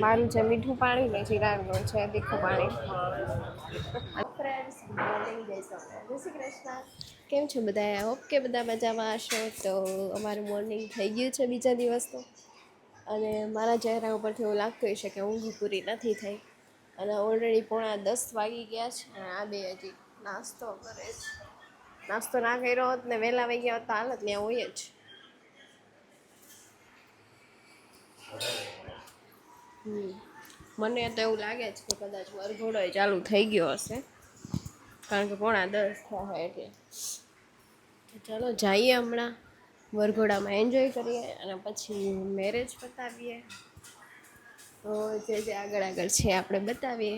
મારું છે મીઠું પાણી ને ચિરાગનું છે તીખું પાણી. જય શ્રી કૃષ્ણ. કેમ છો બધા? હોપ કે બધા મજામાં હશો. તો અમારું મોર્નિંગ થઈ ગયું છે બીજા દિવસનું, અને મારા ચહેરા ઉપરથી એવું લાગતું હશે કે ઊંઘ પૂરી નથી થઈ, અને ઓલરેડી 9:45 વાગી ગયા છે. અને આ બે હજી નાસ્તો કરે છે. નાસ્તો ના કર્યો હોત ને વહેલા વાગી ગયા હોત તો હાલત ત્યાં હોય જ. મને તો એવું લાગે છે કે કદાચ વરઘોડો ચાલુ થઈ ગયો હશે, કારણ કે 9:30 થયા હોય એટલે. ચાલો જઈએ હમણાં વરઘોડામાં એન્જોય કરીએ અને પછી મેરેજ પતાવીએ. તો જે આગળ આગળ છે આપણે બતાવીએ.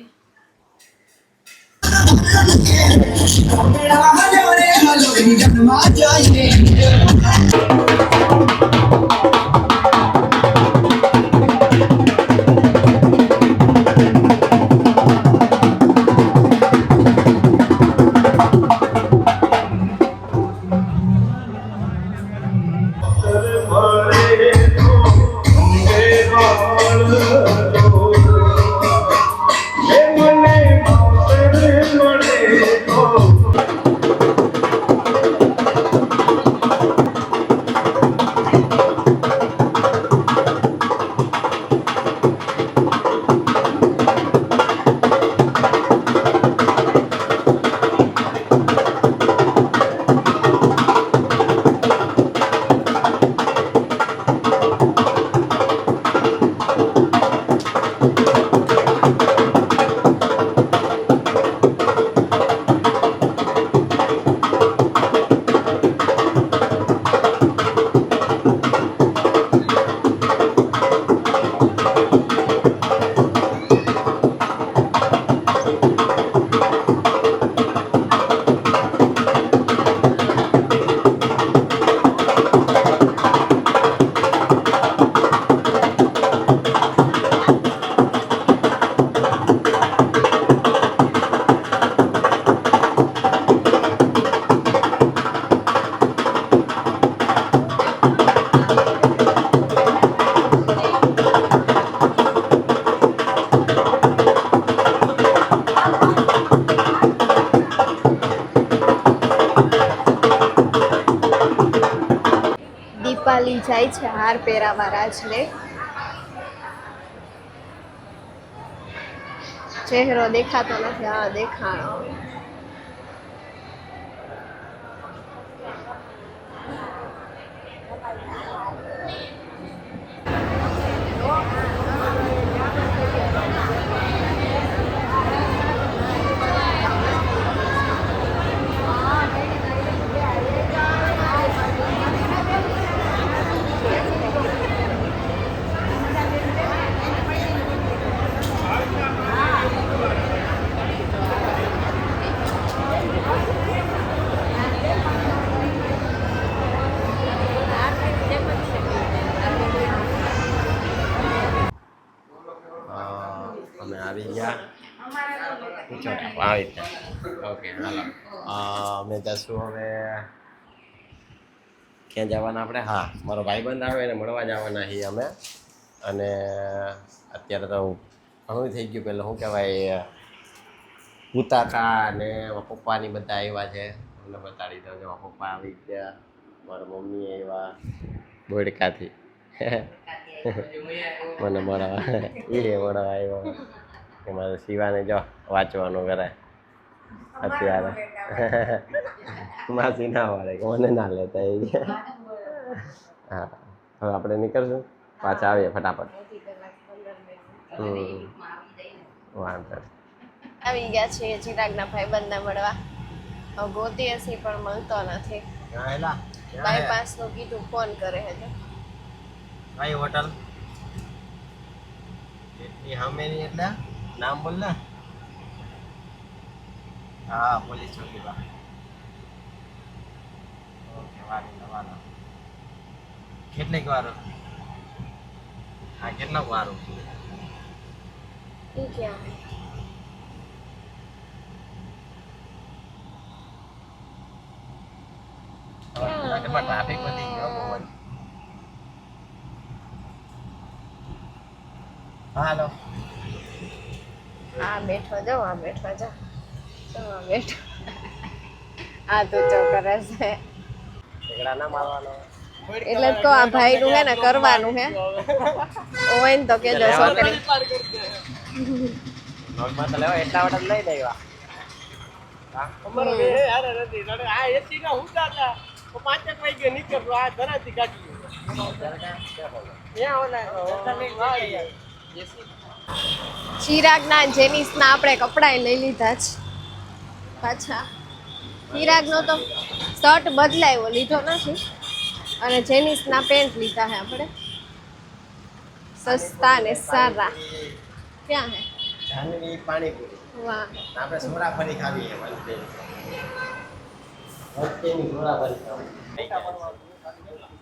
દીપાલી જાય છે હાર પહેરાવા રાજને. ચહેરો દેખાતો નથી. હા, દેખાણો. અમે આવી ગયા. ઓકે, હાલો. અમે જશું હવે. ક્યાં જવાના આપણે? હા, મારો ભાઈબંધ આવે એને મળવા જવાના છીએ અમે. અને અત્યારે તો ઘણું થઈ ગયું. પહેલાં શું કહેવાય, ઉતાકા ને પપ્પાની બધા આવ્યા છે. અમને બતાડી દો. મારા પપ્પા આવી ગયા, મારા મમ્મી આવ્યા બોડકાથી. મને મળવા આવ્યો. એમાં શિવાને જો વાંચવાનું કરે અત્યારે. માસી ના વાળે મને ના લેતા એ. હા, હવે આપણે નીકળશું, પાછા આવીએ ફટાફટ. વાંધો. આવી ગયા છીએ ચિરાગના ભાઈબંધને મળવા. ગોતી હશે પણ મળતો નથી. બાયપાસ નું કીધું, ફોન કરે છે. કઈ હોટલ? એટલી સામેની એટલે નામ બોલ ને. હા, પોલીસ ચોકી બા. ઓકે, વાલો. કેટલીક વાર? હા, કેટલાક વારું? ઈ ક્યાં? રોડમાં ટ્રાફિક વધી ગયો બહુ જ. હાલો આ બેઠો જાઓ, આ બેઠો જાઓ, આ બેઠો. આ તો ચો કરે છે ઠેકડા ના મારવાનો. એટલે જ કહો આ ભાઈનું હે ને કરવાનું હે. હોય ને તો કેજો છોકરી. નોટમાં તો લેવા એટલા વખત લઈ લેવા. અમારો બે હારે નથી નડે આ એસી ના હુંતા હતા તો 5 વાગે નીકળતો આ ધરાતી કાઢી ત્યાં ઓલા એસી ચિરાગના જેનિસના આપણે કપડાય લઈ લીધા છે પાછા. ચિરાગનો તો શર્ટ બદલાયો લીધો નથી અને જેનિસના પેન્ટ લીધા હે આપણે સસ્તા ને સારા. ક્યાં હે? જાનવી પાણીપુરી. વાહ, આપણે સોરા ફરી ખાવી છે વનસ્ટેની સોરા ફરી ખાવી.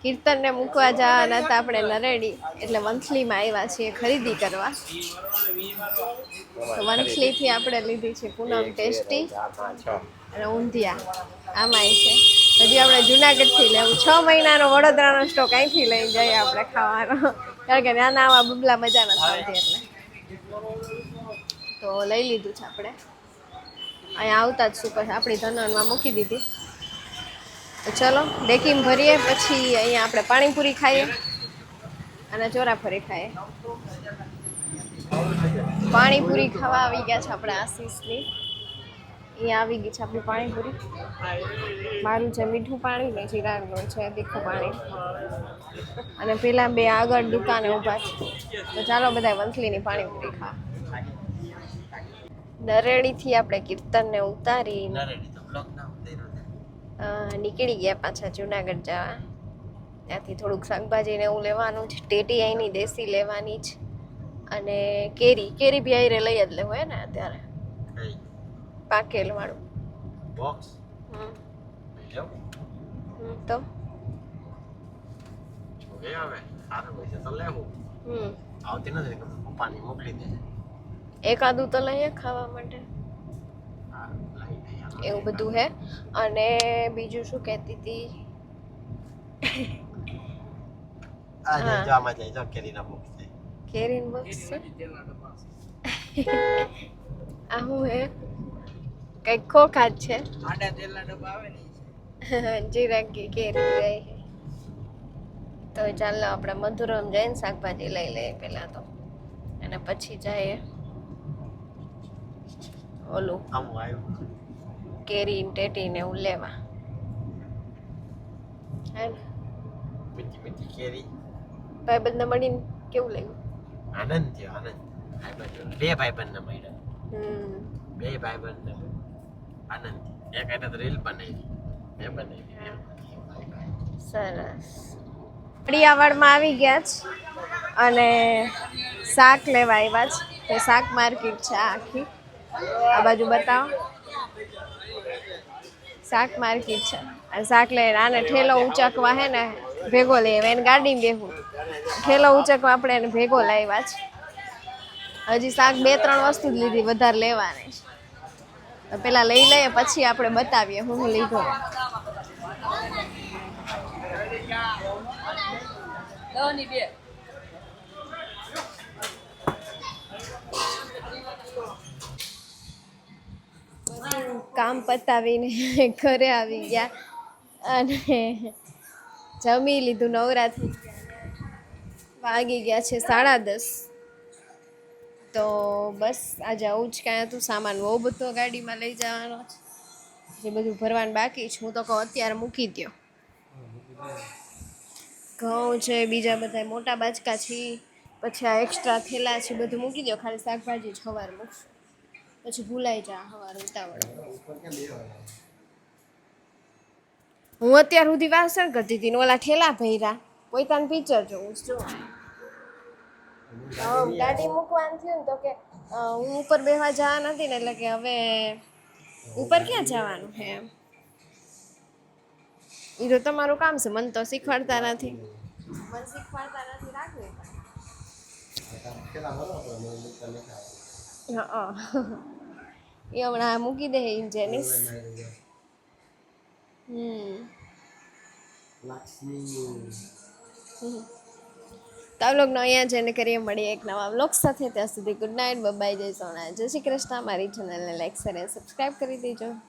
કીર્તનને મૂકવા જવાના હતા આપણે નરેડી, એટલે વંથલીમાં આવ્યા છીએ ખરીદી કરવા. તો વંથલીથી આપણે લીધી છે પૂનમ ટેસ્ટી અને ઊંધિયા. આમાંય છે હજી આપણે જુનાગઢથી લેવું. 6 મહિનાનો વડોદરાનો સ્ટોક અહીંથી લઈને જઈએ આપણે ખાવાનો, કારણ કે નાના આવા બબલા મજા નથી આવતી એટલે. તો લઈ લીધું છે આપણે. અહીંયા આવતા જ સુપર આપણી ધનવનમાં મૂકી દીધી. તો ચલો ડેકીમ ભરીએ, પછી અહીંયા આપણે પાણીપુરી ખાઈએ અને ચોરાફરી ખાઈએ. પાણીપુરી ખાવા આવી ગયા છે આપણે આશીષની. અહીંયા આવી ગઈ છે આપણી પાણીપુરી. મારું છે મીઠું પાણી ને ચિરાગનું છે તીખું પાણી. અને પેલા બે આગળ દુકાને ઊભા છે. તો ચાલો બધા વંથલીની પાણીપુરી ખાવા. નરેડીથી આપણે કીર્તનને ઉતારી નીકળી ગયા પાછા જુનાગઢ જવા. ત્યાંથી થોડુંક શાકભાજી ને એવું લેવાનું છે. ટેટી અહીંની દેશી લેવાની છે અને કેરી બી આયરે લઈ જ લેવું હે ને અત્યારે પાકેલ વાળું બોક્સ તો જોગે આવે સારું હોય છે તો લેવું. આવતી નથી પપ્પાની મોકલી દે. એકાદું તો લઈએ ખાવા માટે. એવું બધું હે. અને બીજું શું કહેતી હતી? આજે જામાં જાય જો કેરીના બોક્સ છે. કેરીન બોક્સ છે. આ હું હે કઈક ખોખા જ છે. આડા તેલના ડબ્બા આવે ને જીરાગી કેરી રહી. તો ચાલો આપણે મધુરમ જઈને શાકભાજી લઈ લઈએ પેલા તો, અને પછી જઈએ ઓલું આમ આવ્યું કેરી ટેટી ને એવું લેવા. હે ને મીઠી મીઠી કેરી. ભાઈબંધને મળીને કેવું લાગ્યું? આનંદ થયો આનંદ. બે ભાઈબંધને મળ્યા. બે ભાઈબંધને આનંદ. એક એને તો રીલ બનાવી મેં બનાવી. સરસ. કડિયાવાડમાં આવી ગયા છે અને શાક લેવા આવ્યા છે. તે શાક માર્કેટ છે આ આખી. આ બાજુ બતાવો. શાક માર્કેટ છે અને શાક લઈને આને ઠેલો ઉંચકવા હે ને ભેગો લઈ આવ્યા. એને ગાડીમાં બેહું ઠેલો ઉંચકવા આપણે એને ભેગો લાવ્યા છે. હજી શાક 2-3 વસ્તુ જ લીધી, વધારે લેવાની છે. પેલા લઈ લઈએ પછી આપણે બતાવીએ હું લીધો. કામ પતાવીને ઘરે આવી ગયા અને જમી લીધું, નવરા થઈ ગયા. વાગી ગયા છે 10:30. તો બસ આજે આવું જ કાંઈ હતું. સામાન બહુ બધો ગાડીમાં લઈ જવાનો છે, જે બધું ભરવાનું બાકી છે. હું તો કહું અત્યારે મૂકી દો. ઘઉં છે, બીજા બધા મોટા બાચકા છે, પછી આ એક્સ્ટ્રા થેલા છે, બધું મૂકી દો. ખાલી શાકભાજી જ સવાર મૂકશું, પછી ભૂલાઈ જા સવાર ઉતાવળ. હું અત્યાર સુધી વાસણ કરતી હતી ને ઓલા ઠેલા ભર્યા. પોતાનું પિક્ચર જોઉં છું. ગાડી મૂકવાનું થયું ને તો કે હું ઉપર બેસવા જવા નથી ને, એટલે કે હવે ઉપર ક્યાં જવાનું છે એમ. એ તો તમારું કામ છે, મને તો શીખવાડતા નથી. મને શીખવાડતા નથી રાખવું. હા એ હમણાં મૂકી દે જેનિસ. તો આ વ્લોગનો અહીંયા જઈને કરીએ મળીએ એક નવા વ્લોગ સાથે. ત્યાં સુધી ગુડ નાઇટ, બાય, જય સોના, જય શ્રી કૃષ્ણ. મારી ચેનલને લાઈક શેર અને સબસ્ક્રાઈબ કરી દેજો.